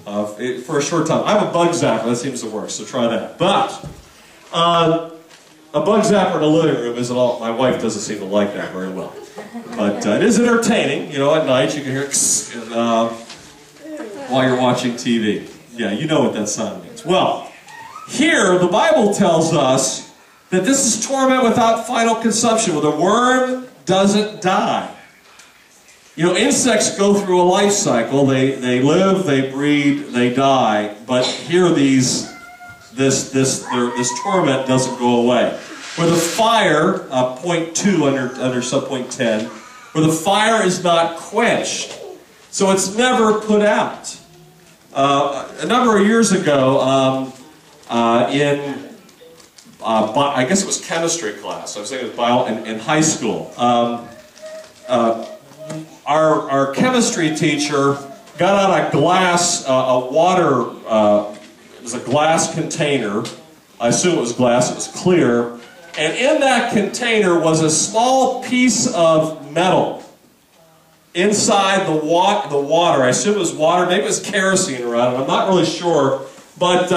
for a short time. I have a bug zapper. That seems to work, so try that. But a bug zapper in the living room isn't all. My wife doesn't seem to like that very well. But it is entertaining. You know, at night you can hear while you're watching TV. Yeah, you know what that sound means. Well, here the Bible tells us that this is torment without final consumption, where the worm doesn't die. You know, insects go through a life cycle. They live, they breed, they die. But here this torment doesn't go away. Where the fire, point 2 under subpoint 10, where the fire is not quenched. So it's never put out. A number of years ago, I guess it was chemistry class. I was thinking it was bio in high school. Our chemistry teacher got out a glass, water. It was a glass container. I assume it was glass. It was clear, and in that container was a small piece of metal. Inside the water, I assume it was water. Maybe it was kerosene around it. I'm not really sure, but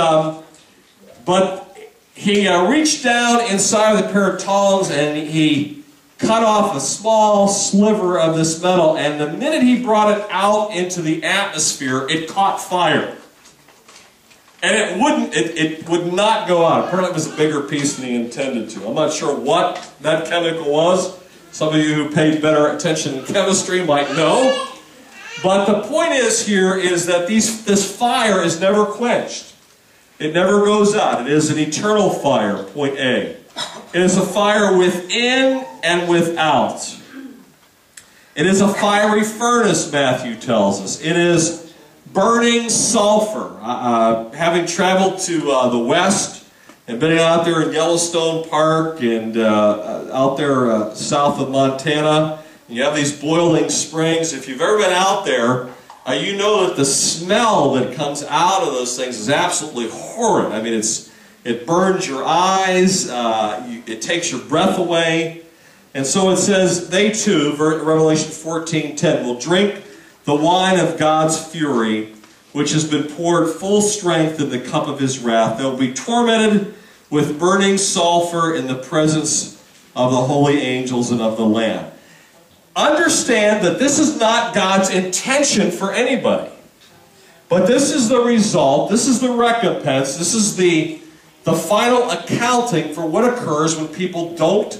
he reached down inside with a pair of tongs and he cut off a small sliver of this metal, and the minute he brought it out into the atmosphere, it caught fire. And it would not go out. Apparently it was a bigger piece than he intended to. I'm not sure what that chemical was. Some of you who paid better attention in chemistry might know. But the point here is that this fire is never quenched. It never goes out. It is an eternal fire, point A. It is a fire within and without. It is a fiery furnace, Matthew tells us. It is burning sulfur. Having traveled to the west and been out there in Yellowstone Park and out there south of Montana, you have these boiling springs. If you've ever been out there, you know that the smell that comes out of those things is absolutely horrid. I mean, it burns your eyes, it takes your breath away. And so it says, they too, Revelation 14:10, will drink the wine of God's fury, which has been poured full strength in the cup of his wrath. They will be tormented with burning sulfur in the presence of the holy angels and of the Lamb. Understand that this is not God's intention for anybody. But this is the result, this is the recompense, this is the final accounting for what occurs when people don't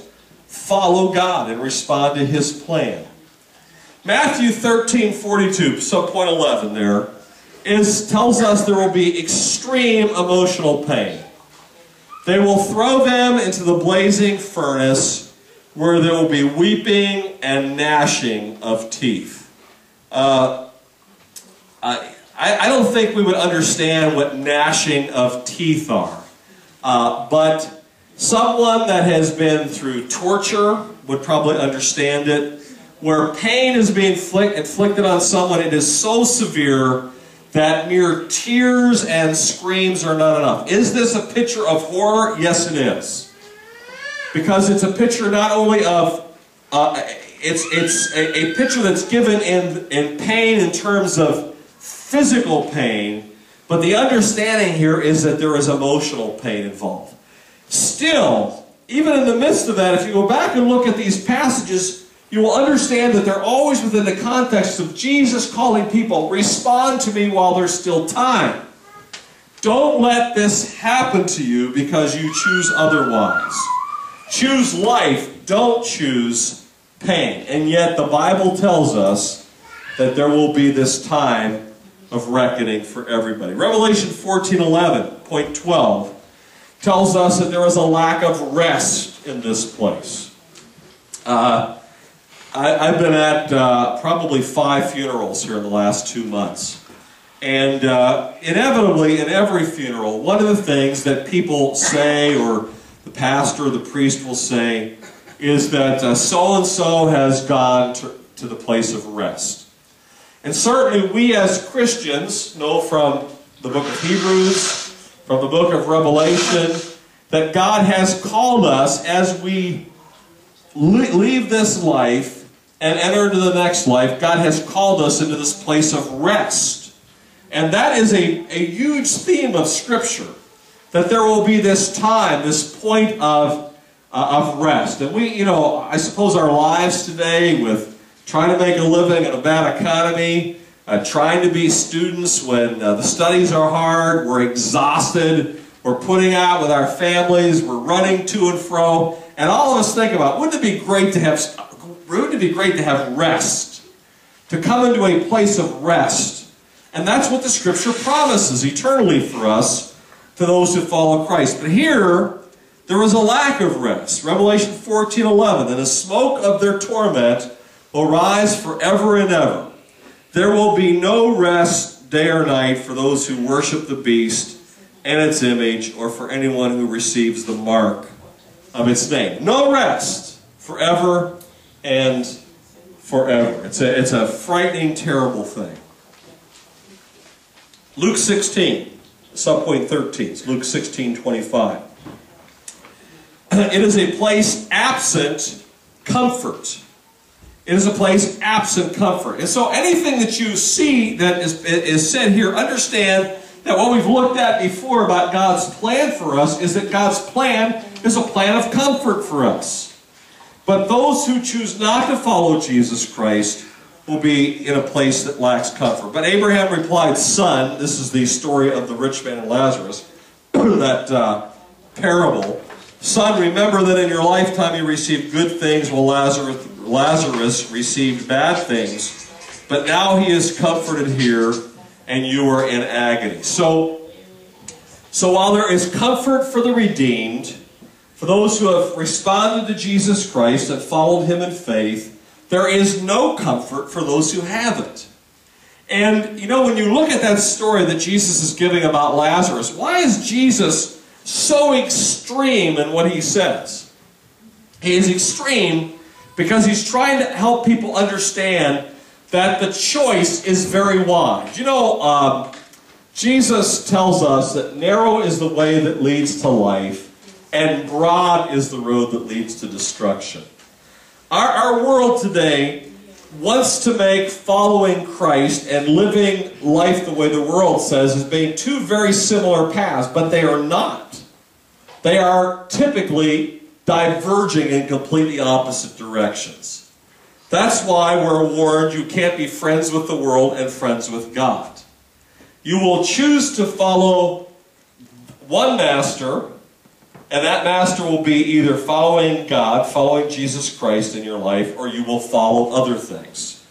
follow God and respond to his plan. Matthew 13:42, subpoint 11 there, tells us there will be extreme emotional pain. They will throw them into the blazing furnace where there will be weeping and gnashing of teeth. I don't think we would understand what gnashing of teeth are. But someone that has been through torture would probably understand it. Where pain is being inflicted on someone, it is so severe that mere tears and screams are not enough. Is this a picture of horror? Yes, it is. Because it's a picture not only of, it's a picture that's given in pain in terms of physical pain, but the understanding here is that there is emotional pain involved. Still, even in the midst of that, if you go back and look at these passages, you will understand that they're always within the context of Jesus calling people, respond to me while there's still time. Don't let this happen to you because you choose otherwise. Choose life, don't choose pain. And yet the Bible tells us that there will be this time of reckoning for everybody. Revelation 14:11, point 12, tells us that there is a lack of rest in this place. I've been at probably 5 funerals here in the last 2 months. And inevitably, in every funeral, one of the things that people say, or the pastor or the priest will say, is that so-and-so has gone to the place of rest. And certainly we as Christians know from the book of Hebrews, from the book of Revelation, that God has called us as we leave this life and enter into the next life. God has called us into this place of rest. And that is a huge theme of Scripture, that there will be this time, this point of rest. And we, I suppose our lives today with trying to make a living in a bad economy, trying to be students when the studies are hard, we're exhausted, we're putting out with our families, we're running to and fro, and all of us think about, wouldn't it be great to have rest, to come into a place of rest? And that's what the Scripture promises eternally for us, to those who follow Christ. But here, there was a lack of rest. Revelation 14:11, and the smoke of their torment will rise forever and ever. There will be no rest day or night for those who worship the beast and its image, or for anyone who receives the mark of its name. No rest forever and forever. It's a frightening, terrible thing. Luke 16, subpoint 13. It's Luke 16:25. It is a place absent comfort. It is a place absent comfort. And so anything that you see that is said here, understand that what we've looked at before about God's plan for us is that God's plan is a plan of comfort for us. But those who choose not to follow Jesus Christ will be in a place that lacks comfort. But Abraham replied, "Son," this is the story of the rich man and Lazarus, that parable. "Son, remember that in your lifetime you received good things while Lazarus received bad things. But now he is comforted here and you are in agony." So while there is comfort for the redeemed, for those who have responded to Jesus Christ and followed him in faith, there is no comfort for those who haven't. And when you look at that story that Jesus is giving about Lazarus, why is Jesus so extreme in what he says? He is extreme because he's trying to help people understand that the choice is very wide. Jesus tells us that narrow is the way that leads to life, and broad is the road that leads to destruction. Our world today wants to make following Christ and living life the way the world says as being two very similar paths, but they are not. They are typically diverging in completely opposite directions. That's why we're warned you can't be friends with the world and friends with God. You will choose to follow one master, and that master will be either following God, following Jesus Christ in your life, or you will follow other things.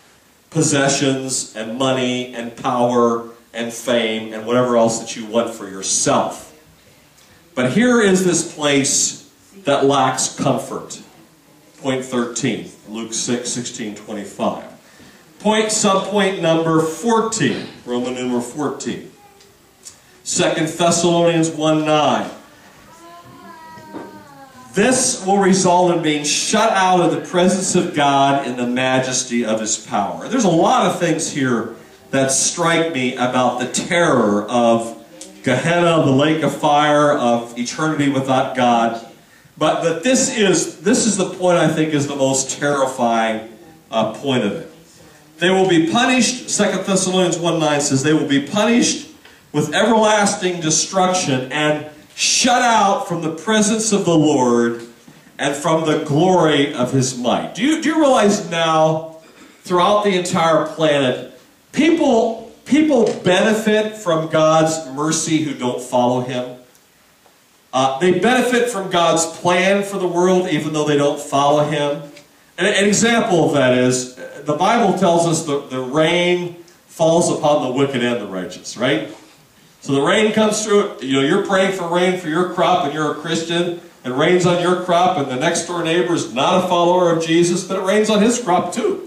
Possessions and money and power and fame and whatever else that you want for yourself. But here is this place that lacks comfort. Point 13, Luke 16:25. Subpoint number 14, Roman numeral 14. 2 Thessalonians 1:9. This will result in being shut out of the presence of God in the majesty of his power. There's a lot of things here that strike me about the terror of Gehenna, the lake of fire, of eternity without God. But that this is the point I think is the most terrifying point of it. They will be punished, 2 Thessalonians 1:9 says, they will be punished with everlasting destruction and shut out from the presence of the Lord and from the glory of his might. Do you realize now, throughout the entire planet, people benefit from God's mercy who don't follow him? They benefit from God's plan for the world even though they don't follow him. And an example of that is, the Bible tells us the rain falls upon the wicked and the righteous, right? So the rain comes through, you're praying for rain for your crop and you're a Christian, it rains on your crop and the next door neighbor is not a follower of Jesus, but it rains on his crop too.